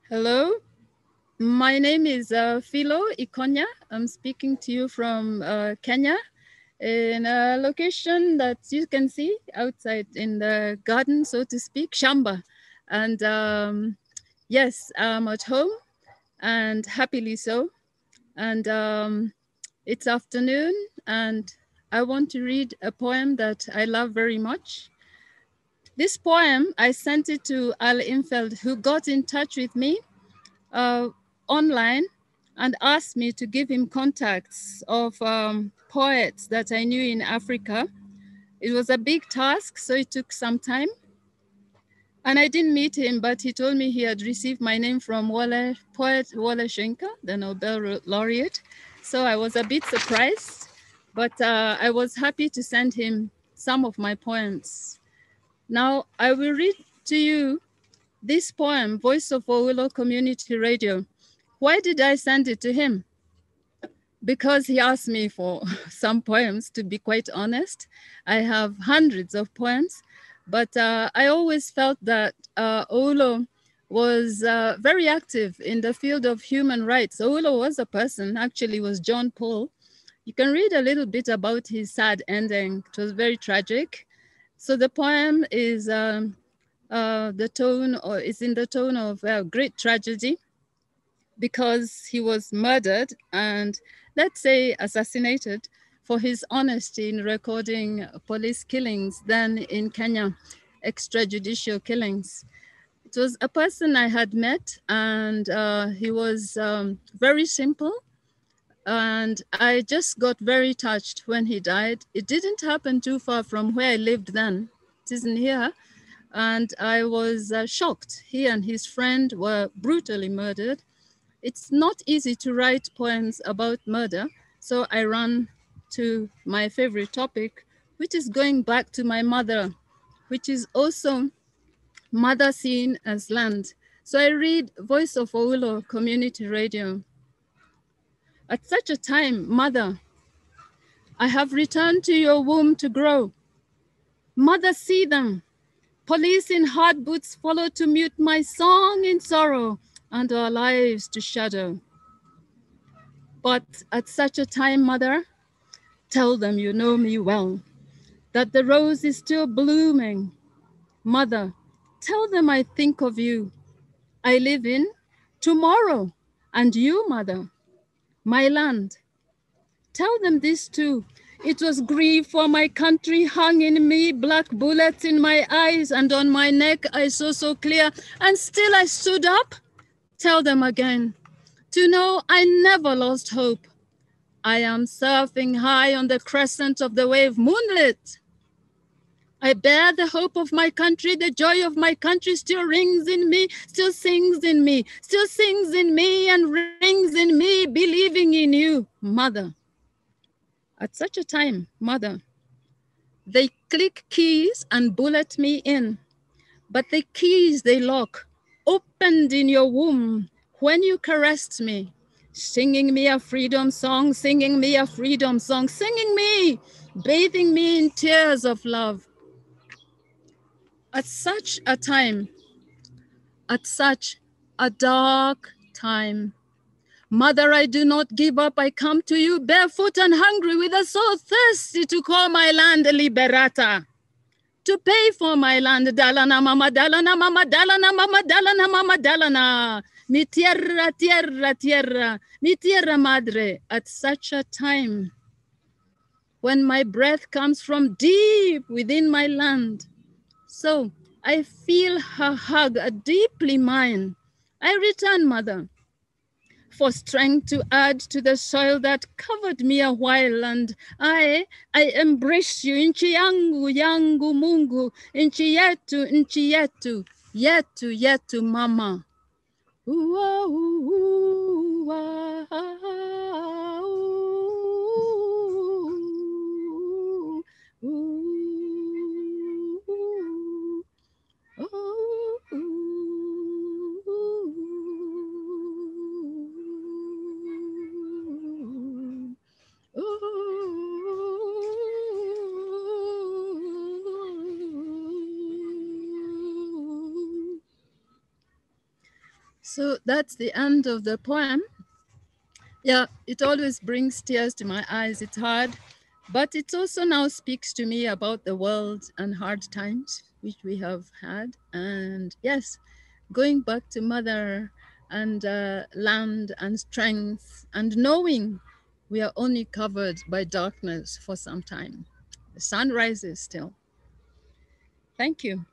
Hello, my name is Philo Ikonya. I'm speaking to you from Kenya in a location that you can see outside in the garden, so to speak, Shamba. And yes, I'm at home and happily so. And it's afternoon, and I want to read a poem that I love very much. This poem, I sent it to Al Infeld, who got in touch with me uh, online and asked me to give him contacts of poets that I knew in Africa. It was a big task, so it took some time. And I didn't meet him, but he told me he had received my name from poet Wole Soyinka, the Nobel laureate. So I was a bit surprised, but I was happy to send him some of my poems. Now I will read to you this poem, Voice of Oulu Community Radio. Why did I send it to him? Because he asked me for some poems, to be quite honest. I have hundreds of poems, but I always felt that Oulo was very active in the field of human rights. Oulo was a person, actually was John Paul. You can read a little bit about his sad ending. It was very tragic. So the poem is the tone, or is in the tone of great tragedy, because he was murdered and, let's say, assassinated for his honesty in recording police killings then in Kenya, extrajudicial killings. It was a person I had met, and he was very simple. And I just got very touched when he died. It didn't happen too far from where I lived then. It isn't here. And I was shocked. He and his friend were brutally murdered. It's not easy to write poems about murder, so I ran to my favorite topic, which is going back to my mother, which is also mother seen as land. So I read Voice of Oulu Community Radio. At such a time, mother, I have returned to your womb to grow. Mother, see them. Police in hard boots follow to mute my song in sorrow and our lives to shadow. But at such a time, mother, tell them you know me well, that the rose is still blooming. Mother, tell them I think of you. I live in tomorrow, and you, mother, my land. Tell them this too. It was grief for my country hung in me, black bullets in my eyes, and on my neck I saw so clear, and still I stood up. Tell them again, to know I never lost hope. I am surfing high on the crescent of the wave, moonlit. I bear the hope of my country, the joy of my country still rings in me, still sings in me, still sings in me and rings in me, believing in you, mother. At such a time, mother, they click keys and bullet me in, but the keys they lock opened in your womb when you caressed me, singing me a freedom song, singing me a freedom song, singing me, bathing me in tears of love. At such a time, at such a dark time, mother, I do not give up. I come to you barefoot and hungry with a soul thirsty to call my land Liberata, to pay for my land. Dalana, mama, dalana, mama, dalana, mama, dalana, mama, dalana. Mi tierra, tierra, tierra, mi tierra madre. At such a time, when my breath comes from deep within my land. So I feel her hug deeply mine. I return, mother, for strength to add to the soil that covered me a while, and I embrace you, nchi yangu, yangu Mungu, nchi yetu, nchi yetu, yetu, yetu, mama. Ooh, ooh, ah, ah, ooh, ooh, ooh, So that's the end of the poem. Yeah, it always brings tears to my eyes. It's hard, but it also now speaks to me about the world and hard times which we have had. And yes, going back to mother and land and strength and knowing we are only covered by darkness for some time. The sun rises still. Thank you.